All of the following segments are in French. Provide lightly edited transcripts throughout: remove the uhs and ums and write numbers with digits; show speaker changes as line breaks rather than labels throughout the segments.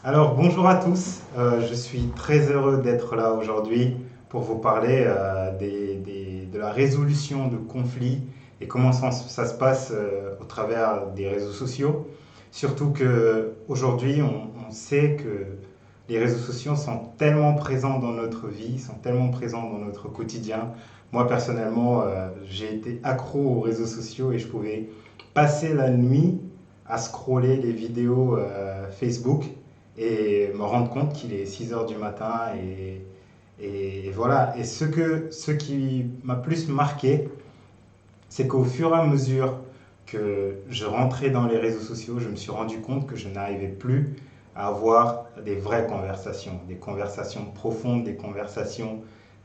Alors bonjour à tous. Je suis très heureux d'être là aujourd'hui pour vous parler de la résolution de conflits et comment ça se passe au travers des réseaux sociaux. Surtout qu'aujourd'hui, on sait que les réseaux sociaux sont tellement présents dans notre vie, sont tellement présents dans notre quotidien. Moi personnellement, j'ai été accro aux réseaux sociaux et je pouvais passer la nuit à scroller les vidéos Facebook et me rendre compte qu'il est 6 heures du matin et voilà. Et ce qui m'a plus marqué, c'est qu'au fur et à mesure que je rentrais dans les réseaux sociaux, je me suis rendu compte que je n'arrivais plus à avoir des conversations profondes, des conversations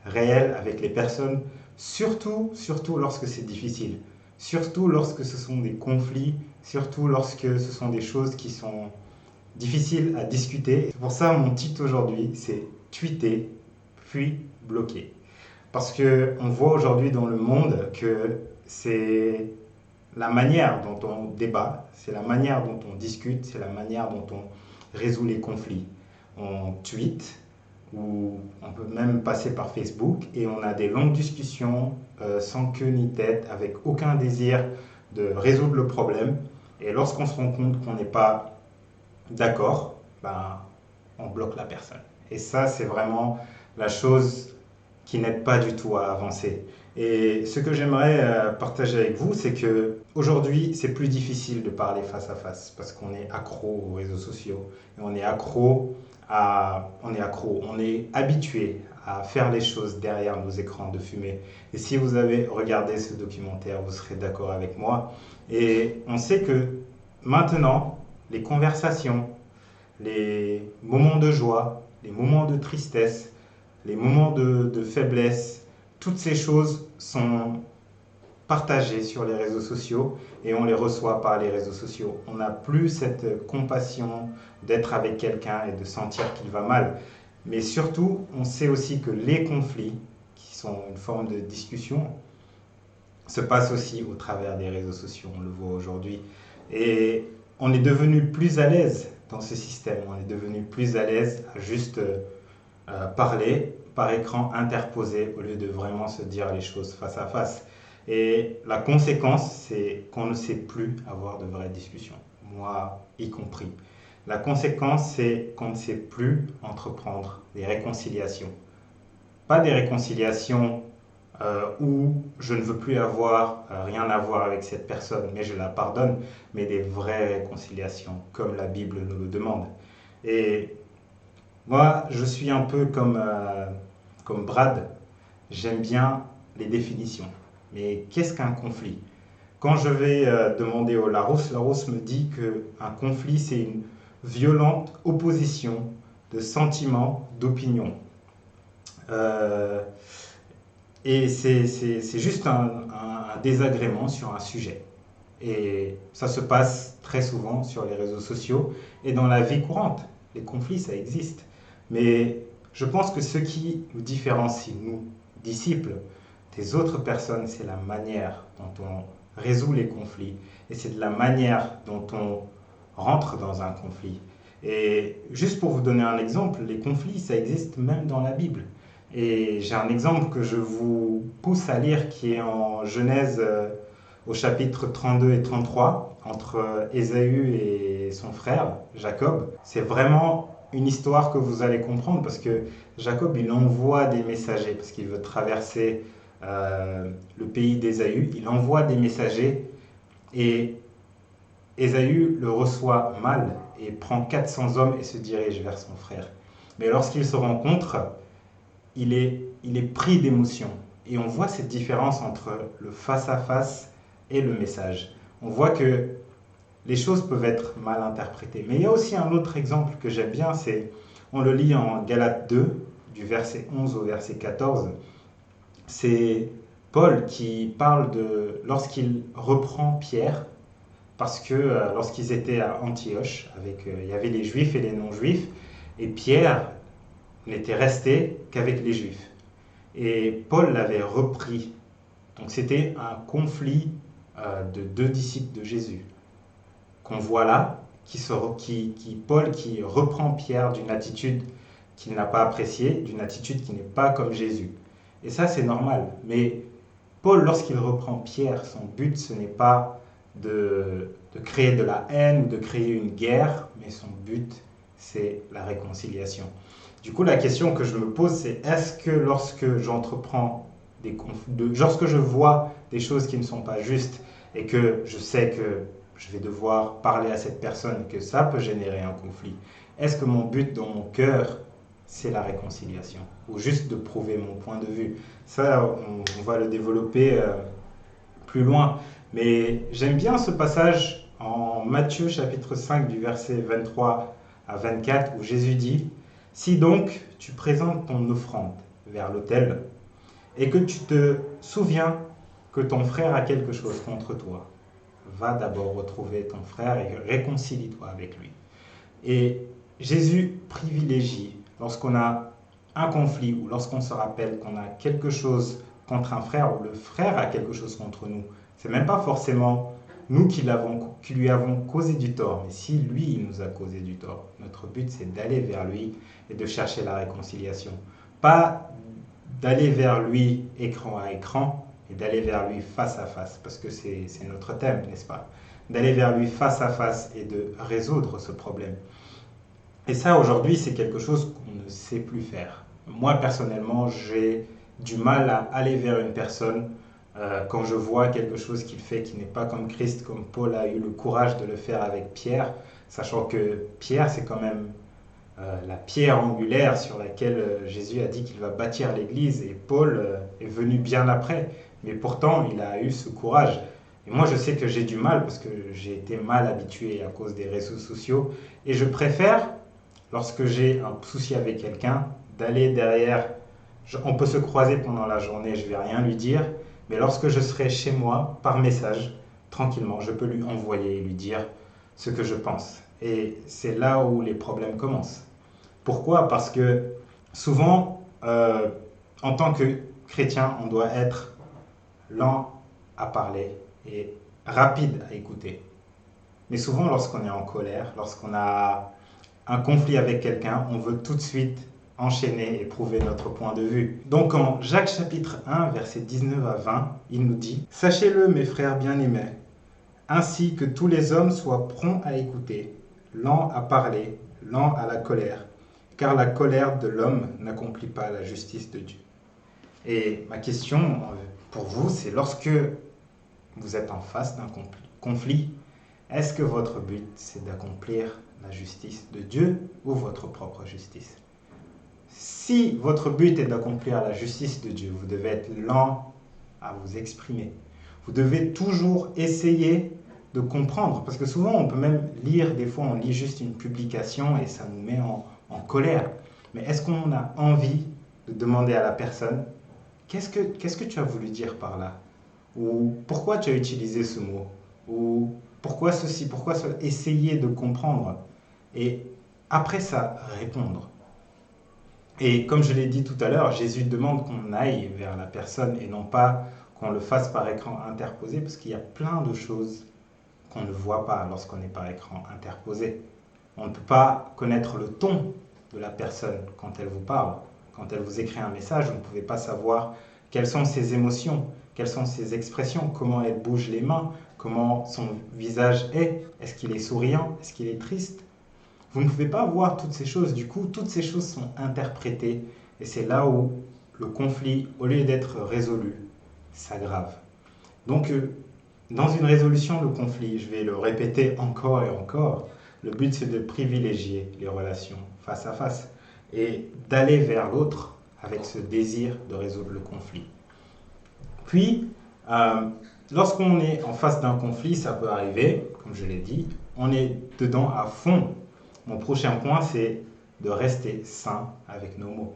réelles avec les personnes, surtout lorsque c'est difficile, surtout lorsque ce sont des conflits, surtout lorsque ce sont des choses qui sont difficiles à discuter. C'est pour ça mon titre aujourd'hui, c'est tweeter puis bloquer. Parce qu'on voit aujourd'hui dans le monde que c'est la manière dont on débat, c'est la manière dont on discute, c'est la manière dont on résout les conflits. On tweet, ou on peut même passer par Facebook, et on a des longues discussions sans queue ni tête, avec aucun désir de résoudre le problème. Et lorsqu'on se rend compte qu'on n'est pas d'accord, ben, on bloque la personne. Et ça, c'est vraiment la chose qui n'aide pas du tout à avancer. Et ce que j'aimerais partager avec vous, c'est que aujourd'hui, c'est plus difficile de parler face à face parce qu'on est accro aux réseaux sociaux et on est habitué à faire les choses derrière nos écrans de fumée. Et si vous avez regardé ce documentaire, vous serez d'accord avec moi. Et on sait que maintenant, les conversations, les moments de joie, les moments de tristesse, les moments de faiblesse, toutes ces choses sont partagées sur les réseaux sociaux et on les reçoit par les réseaux sociaux. On n'a plus cette compassion d'être avec quelqu'un et de sentir qu'il va mal. Mais surtout, on sait aussi que les conflits, qui sont une forme de discussion, se passent aussi au travers des réseaux sociaux. On le voit aujourd'hui. Et on est devenu plus à l'aise dans ce système. On est devenu plus à l'aise à juste parler par écran interposé au lieu de vraiment se dire les choses face à face. Et la conséquence, c'est qu'on ne sait plus avoir de vraies discussions, moi y compris. La conséquence, c'est qu'on ne sait plus entreprendre des réconciliations. Pas des réconciliations où je ne veux plus avoir rien à voir avec cette personne, mais je la pardonne, mais des vraies réconciliations, comme la Bible nous le demande. Et moi, je suis un peu comme Brad, j'aime bien les définitions. Mais qu'est-ce qu'un conflit? Quand je vais demander au Larousse me dit qu'un conflit, c'est une violente opposition de sentiments, d'opinions. Euh, et c'est juste un désagrément sur un sujet. Et ça se passe très souvent sur les réseaux sociaux et dans la vie courante. Les conflits, ça existe. Mais je pense que ce qui nous différencie, nous, disciples, des autres personnes, c'est la manière dont on résout les conflits. Et c'est de la manière dont on rentre dans un conflit. Et juste pour vous donner un exemple, les conflits, ça existe même dans la Bible. Et j'ai un exemple que je vous pousse à lire qui est en Genèse au chapitre 32 et 33 entre Ésaü et son frère Jacob. C'est vraiment une histoire que vous allez comprendre parce que Jacob il envoie des messagers parce qu'il veut traverser le pays d'Ésaü. Il envoie des messagers et Ésaü le reçoit mal et prend 400 hommes et se dirige vers son frère. Mais lorsqu'ils se rencontrent, il est pris d'émotion. Et on voit cette différence entre le face-à-face et le message. On voit que les choses peuvent être mal interprétées. Mais il y a aussi un autre exemple que j'aime bien, c'est, on le lit en Galates 2, du verset 11 au verset 14. C'est Paul qui parle de lorsqu'il reprend Pierre, parce que lorsqu'ils étaient à Antioche, il y avait les juifs et les non-juifs, et Pierre n'était resté qu'avec les juifs. Et Paul l'avait repris. Donc c'était un conflit de deux disciples de Jésus qu'on voit là. Paul qui reprend Pierre d'une attitude qu'il n'a pas appréciée, d'une attitude qui n'est pas comme Jésus. Et ça, c'est normal. Mais Paul, lorsqu'il reprend Pierre, son but, ce n'est pas de créer de la haine ou de créer une guerre, mais son but, c'est la réconciliation. Du coup, la question que je me pose, c'est est-ce que lorsque lorsque je vois des choses qui ne sont pas justes et que je sais que je vais devoir parler à cette personne, que ça peut générer un conflit, est-ce que mon but dans mon cœur, c'est la réconciliation ou juste de prouver mon point de vue? Ça, on va le développer plus loin. Mais j'aime bien ce passage en Matthieu chapitre 5 du verset 23 à 24 où Jésus dit: Si donc tu présentes ton offrande vers l'autel et que tu te souviens que ton frère a quelque chose contre toi, va d'abord retrouver ton frère et réconcilie-toi avec lui. Et Jésus privilégie, lorsqu'on a un conflit ou lorsqu'on se rappelle qu'on a quelque chose contre un frère ou le frère a quelque chose contre nous, c'est même pas forcément nous qui lui avons causé du tort, mais si lui, il nous a causé du tort. Notre but, c'est d'aller vers lui et de chercher la réconciliation. Pas d'aller vers lui écran à écran, et d'aller vers lui face à face, parce que c'est notre thème, n'est-ce pas? D'aller vers lui face à face et de résoudre ce problème. Et ça, aujourd'hui, c'est quelque chose qu'on ne sait plus faire. Moi, personnellement, j'ai du mal à aller vers une personne quand je vois quelque chose qu'il fait qui n'est pas comme Christ, comme Paul a eu le courage de le faire avec Pierre, sachant que Pierre, c'est quand même la pierre angulaire sur laquelle Jésus a dit qu'il va bâtir l'Église, et Paul est venu bien après, mais pourtant il a eu ce courage. Et moi je sais que j'ai du mal parce que j'ai été mal habitué à cause des réseaux sociaux, et je préfère, lorsque j'ai un souci avec quelqu'un, d'aller derrière. On peut se croiser pendant la journée, je ne vais rien lui dire, mais lorsque je serai chez moi, par message, tranquillement, je peux lui envoyer et lui dire ce que je pense. Et c'est là où les problèmes commencent. Pourquoi? Parce que souvent, en tant que chrétien, on doit être lent à parler et rapide à écouter. Mais souvent, lorsqu'on est en colère, lorsqu'on a un conflit avec quelqu'un, on veut tout de suite enchaîner et prouver notre point de vue. Donc en Jacques chapitre 1, versets 19 à 20, il nous dit: Sachez-le, mes frères bien-aimés, ainsi que tous les hommes soient prompts à écouter, lents à parler, lents à la colère, car la colère de l'homme n'accomplit pas la justice de Dieu. Et ma question pour vous, c'est lorsque vous êtes en face d'un conflit, est-ce que votre but, c'est d'accomplir la justice de Dieu ou votre propre justice? Si votre but est d'accomplir la justice de Dieu, vous devez être lent à vous exprimer. Vous devez toujours essayer de comprendre, parce que souvent on peut même lire, des fois on lit juste une publication et ça nous met en colère. Mais est-ce qu'on a envie de demander à la personne: qu'est-ce que tu as voulu dire par là? Ou pourquoi tu as utilisé ce mot? Ou pourquoi ceci, pourquoi cela? Essayer de comprendre et après ça répondre. Et comme je l'ai dit tout à l'heure, Jésus demande qu'on aille vers la personne et non pas qu'on le fasse par écran interposé, parce qu'il y a plein de choses qu'on ne voit pas lorsqu'on est par écran interposé. On ne peut pas connaître le ton de la personne quand elle vous parle. Quand elle vous écrit un message, vous ne pouvez pas savoir quelles sont ses émotions, quelles sont ses expressions, comment elle bouge les mains, comment son visage est. Est-ce qu'il est souriant? Est-ce qu'il est triste? Vous ne pouvez pas voir toutes ces choses. Du coup, toutes ces choses sont interprétées. Et c'est là où le conflit, au lieu d'être résolu, s'aggrave. Donc, dans une résolution de conflit, je vais le répéter encore et encore, le but c'est de privilégier les relations face à face et d'aller vers l'autre avec ce désir de résoudre le conflit. Puis, lorsqu'on est en face d'un conflit, ça peut arriver, comme je l'ai dit, on est dedans à fond. Mon prochain point, c'est de rester sain avec nos mots.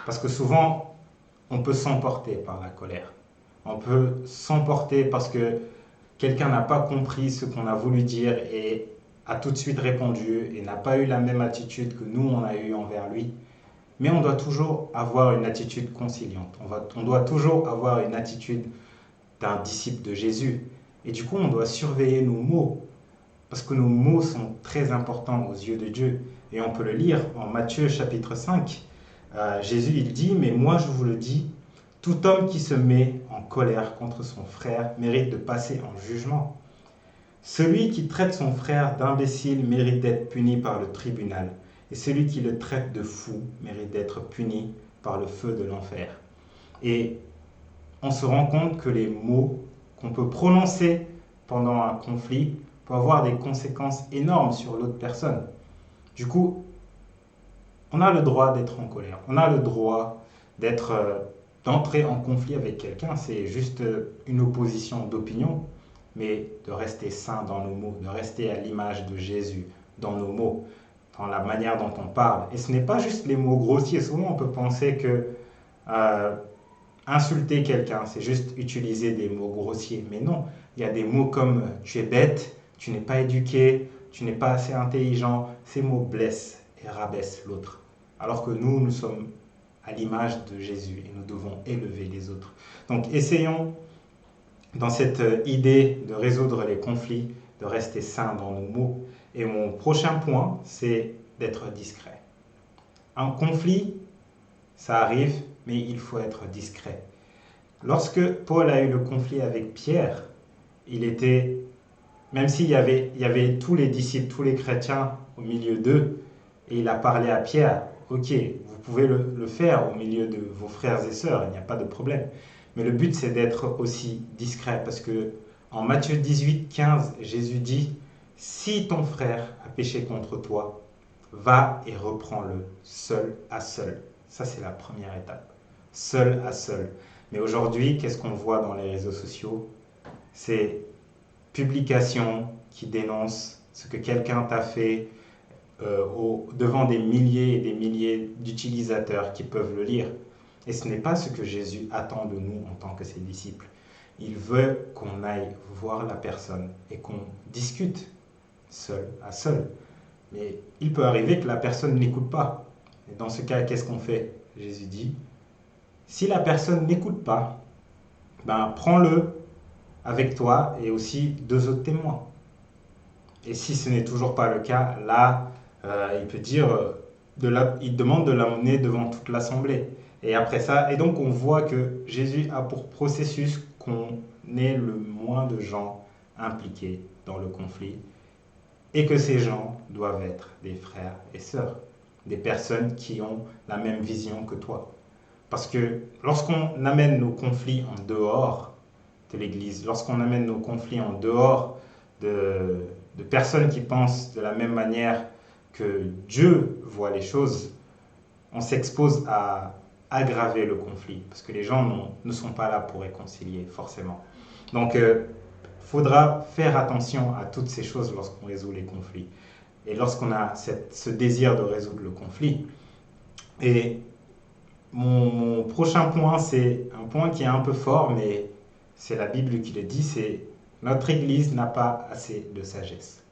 Parce que souvent, on peut s'emporter par la colère. On peut s'emporter parce que quelqu'un n'a pas compris ce qu'on a voulu dire et a tout de suite répondu et n'a pas eu la même attitude que nous, on a eu envers lui. Mais on doit toujours avoir une attitude conciliante. On doit toujours avoir une attitude d'un disciple de Jésus. Et du coup, on doit surveiller nos mots. Parce que nos mots sont très importants aux yeux de Dieu. Et on peut le lire en Matthieu chapitre 5. Jésus, il dit, mais moi je vous le dis, tout homme qui se met en colère contre son frère mérite de passer en jugement. Celui qui traite son frère d'imbécile mérite d'être puni par le tribunal. Et celui qui le traite de fou mérite d'être puni par le feu de l'enfer. Et on se rend compte que les mots qu'on peut prononcer pendant un conflit peuvent avoir des conséquences énormes sur l'autre personne. Du coup, on a le droit d'être en colère. On a le droit d'entrer en conflit avec quelqu'un. C'est juste une opposition d'opinion, mais de rester sain dans nos mots, de rester à l'image de Jésus dans nos mots, dans la manière dont on parle. Et ce n'est pas juste les mots grossiers. Souvent, on peut penser que insulter quelqu'un, c'est juste utiliser des mots grossiers. Mais non, il y a des mots comme tu es bête, tu n'es pas éduqué, tu n'es pas assez intelligent. Ces mots blessent et rabaissent l'autre. Alors que nous sommes à l'image de Jésus et nous devons élever les autres. Donc essayons, dans cette idée de résoudre les conflits, de rester sains dans nos mots. Et mon prochain point, c'est d'être discret. Un conflit, ça arrive, mais il faut être discret. Lorsque Paul a eu le conflit avec Pierre, il était, même s'il y avait tous les disciples, tous les chrétiens au milieu d'eux, et il a parlé à Pierre, ok, vous pouvez le faire au milieu de vos frères et sœurs, il n'y a pas de problème. Mais le but, c'est d'être aussi discret, parce que en Matthieu 18, 15, Jésus dit, si ton frère a péché contre toi, va et reprends-le seul à seul. Ça, c'est la première étape. Seul à seul. Mais aujourd'hui, qu'est-ce qu'on voit dans les réseaux sociaux? C'est publications qui dénoncent ce que quelqu'un t'a fait devant des milliers et des milliers d'utilisateurs qui peuvent le lire. Et ce n'est pas ce que Jésus attend de nous en tant que ses disciples. Il veut qu'on aille voir la personne et qu'on discute seul à seul. Mais il peut arriver que la personne n'écoute pas. Et dans ce cas, qu'est-ce qu'on fait? Jésus dit, si la personne n'écoute pas, ben prends-le avec toi et aussi 2 autres témoins. Et si ce n'est toujours pas le cas, là, il peut dire, il demande de l'amener devant toute l'assemblée. Et après ça, et donc on voit que Jésus a pour processus qu'on ait le moins de gens impliqués dans le conflit et que ces gens doivent être des frères et sœurs, des personnes qui ont la même vision que toi. Parce que lorsqu'on amène nos conflits en dehors de l'Église, lorsqu'on amène nos conflits en dehors de personnes qui pensent de la même manière que Dieu voit les choses, on s'expose à aggraver le conflit, parce que les gens ne sont pas là pour réconcilier, forcément. Donc, il faudra faire attention à toutes ces choses lorsqu'on résout les conflits. Et lorsqu'on a ce désir de résoudre le conflit. Et mon prochain point, c'est un point qui est un peu fort, mais c'est la Bible qui le dit, c'est notre Église n'a pas assez de sagesse.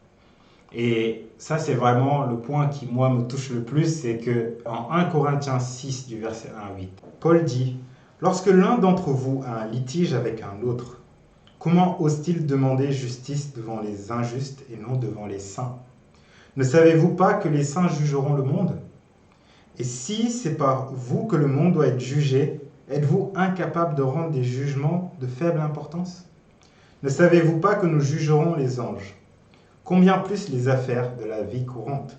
Et ça, c'est vraiment le point qui, moi, me touche le plus, c'est que en 1 Corinthiens 6, du verset 1 à 8, Paul dit, « Lorsque l'un d'entre vous a un litige avec un autre, comment ose-t-il demander justice devant les injustes et non devant les saints? Ne savez-vous pas que les saints jugeront le monde? Et si c'est par vous que le monde doit être jugé, êtes-vous incapable de rendre des jugements de faible importance? Ne savez-vous pas que nous jugerons les anges? Combien plus les affaires de la vie courante?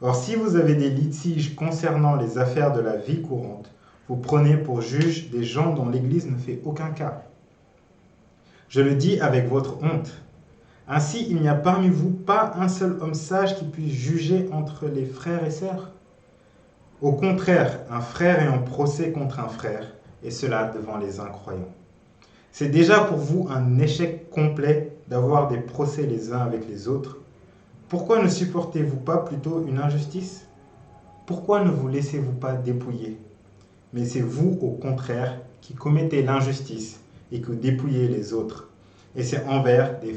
Or, si vous avez des litiges concernant les affaires de la vie courante, vous prenez pour juge des gens dont l'Église ne fait aucun cas. Je le dis avec votre honte. Ainsi, il n'y a parmi vous pas un seul homme sage qui puisse juger entre les frères et sœurs. Au contraire, un frère est en procès contre un frère, et cela devant les incroyants. C'est déjà pour vous un échec complet d'avoir des procès les uns avec les autres. Pourquoi ne supportez-vous pas plutôt une injustice? Pourquoi ne vous laissez-vous pas dépouiller? Mais c'est vous, au contraire, qui commettez l'injustice et que dépouillez les autres. Et c'est envers des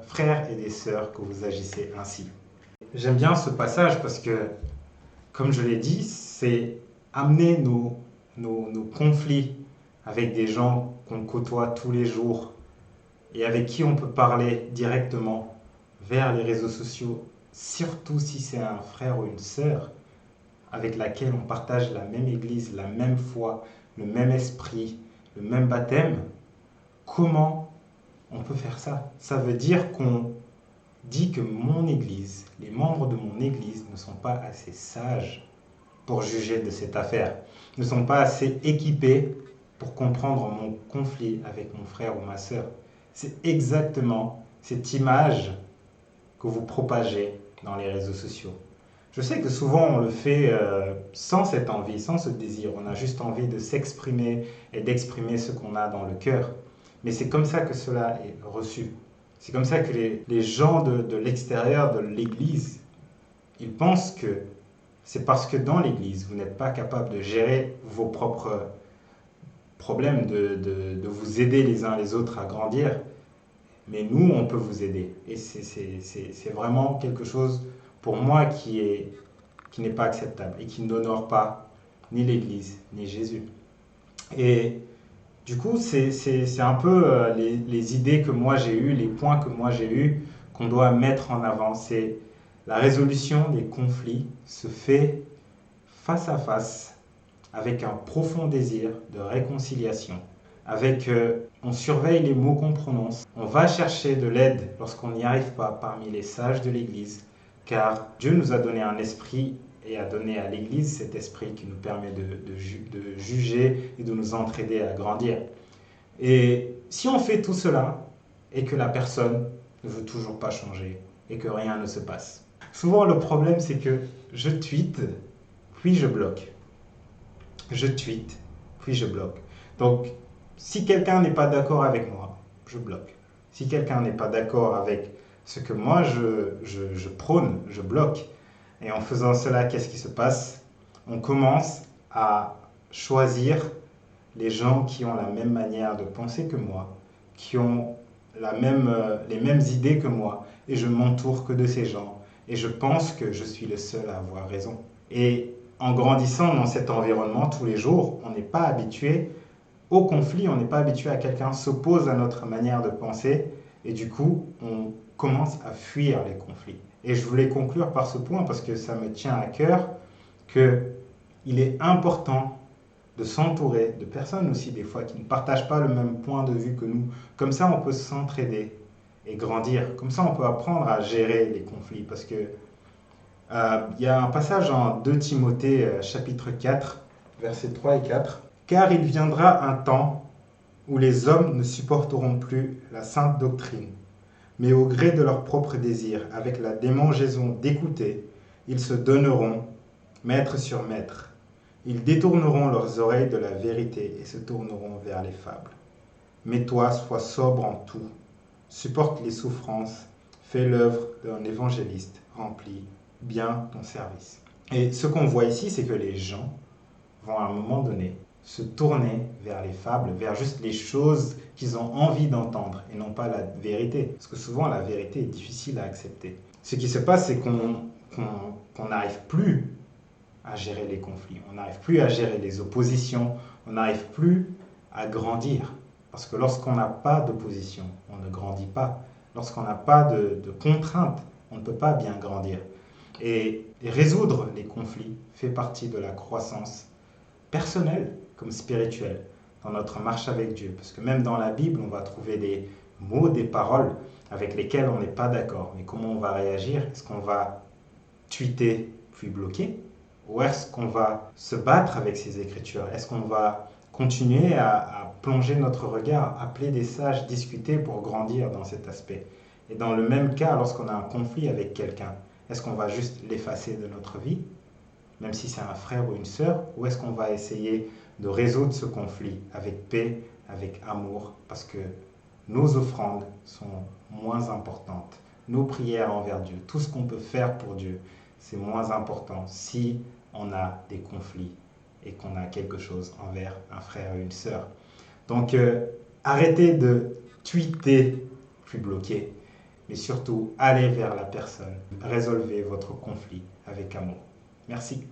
frères et des sœurs que vous agissez ainsi. J'aime bien ce passage parce que, comme je l'ai dit, c'est amener nos conflits avec des gens qu'on côtoie tous les jours et avec qui on peut parler directement vers les réseaux sociaux, surtout si c'est un frère ou une sœur avec laquelle on partage la même église, la même foi, le même esprit, le même baptême, comment on peut faire ça? Ça veut dire qu'on dit que mon église, les membres de mon église ne sont pas assez sages pour juger de cette affaire, ne sont pas assez équipés pour comprendre mon conflit avec mon frère ou ma sœur. C'est exactement cette image que vous propagez dans les réseaux sociaux. Je sais que souvent on le fait sans cette envie, sans ce désir. On a juste envie de s'exprimer et d'exprimer ce qu'on a dans le cœur. Mais c'est comme ça que cela est reçu. C'est comme ça que les gens de l'extérieur de l'Église, ils pensent que c'est parce que dans l'Église, vous n'êtes pas capable de gérer vos propres problèmes, de vous aider les uns les autres à grandir. Mais nous, on peut vous aider. Et c'est vraiment quelque chose, pour moi, qui n'est pas acceptable et qui n'honore pas ni l'Église, ni Jésus. Et du coup, c'est un peu les idées que moi j'ai eues, les points que moi j'ai eus, qu'on doit mettre en avant. C'est la résolution des conflits se fait face à face, avec un profond désir de réconciliation. On surveille les mots qu'on prononce. On va chercher de l'aide lorsqu'on n'y arrive pas parmi les sages de l'Église, car Dieu nous a donné un esprit et a donné à l'Église cet esprit qui nous permet de juger et de nous entraider à grandir. Et si on fait tout cela et que la personne ne veut toujours pas changer et que rien ne se passe, souvent le problème c'est que je tweete, puis je bloque. Je tweete, puis je bloque. Donc, si quelqu'un n'est pas d'accord avec moi, je bloque. Si quelqu'un n'est pas d'accord avec ce que moi je prône, je bloque. Et en faisant cela, qu'est-ce qui se passe? On commence à choisir les gens qui ont la même manière de penser que moi, qui ont les mêmes idées que moi, et je m'entoure que de ces gens. Et je pense que je suis le seul à avoir raison. Et en grandissant dans cet environnement tous les jours, on n'est pas habitué au conflit, on n'est pas habitué à quelqu'un s'oppose à notre manière de penser, et du coup, on commence à fuir les conflits. Et je voulais conclure par ce point parce que ça me tient à cœur qu'il est important de s'entourer de personnes aussi des fois qui ne partagent pas le même point de vue que nous. Comme ça, on peut s'entraider et grandir. Comme ça, on peut apprendre à gérer les conflits parce que il y a un passage en 2 Timothée chapitre 4, versets 3 et 4. Car il viendra un temps où les hommes ne supporteront plus la sainte doctrine, mais au gré de leurs propres désirs, avec la démangeaison d'écouter, ils se donneront maître sur maître. Ils détourneront leurs oreilles de la vérité et se tourneront vers les fables. Mais toi, sois sobre en tout, supporte les souffrances, fais l'œuvre d'un évangéliste, remplis bien ton service. Et ce qu'on voit ici, c'est que les gens vont à un moment donné se tourner vers les fables, vers juste les choses qu'ils ont envie d'entendre et non pas la vérité. Parce que souvent, la vérité est difficile à accepter. Ce qui se passe, c'est qu'on n'arrive plus à gérer les conflits, on n'arrive plus à gérer les oppositions, on n'arrive plus à grandir. Parce que lorsqu'on n'a pas d'opposition, on ne grandit pas. Lorsqu'on n'a pas de contraintes, on ne peut pas bien grandir. Et résoudre les conflits fait partie de la croissance personnelle comme spirituelle dans notre marche avec Dieu. Parce que même dans la Bible, on va trouver des mots, des paroles avec lesquelles on n'est pas d'accord. Mais comment on va réagir? Est-ce qu'on va tweeter puis bloquer? Ou est-ce qu'on va se battre avec ces écritures? Est-ce qu'on va continuer à plonger notre regard, appeler des sages, discuter pour grandir dans cet aspect? Et dans le même cas, lorsqu'on a un conflit avec quelqu'un, est-ce qu'on va juste l'effacer de notre vie, même si c'est un frère ou une sœur, ou est-ce qu'on va essayer de résoudre ce conflit avec paix, avec amour, parce que nos offrandes sont moins importantes, nos prières envers Dieu, tout ce qu'on peut faire pour Dieu, c'est moins important si on a des conflits et qu'on a quelque chose envers un frère ou une sœur. Donc, arrêtez de tweeter puis bloquer, mais surtout, allez vers la personne, résolvez votre conflit avec amour. Merci.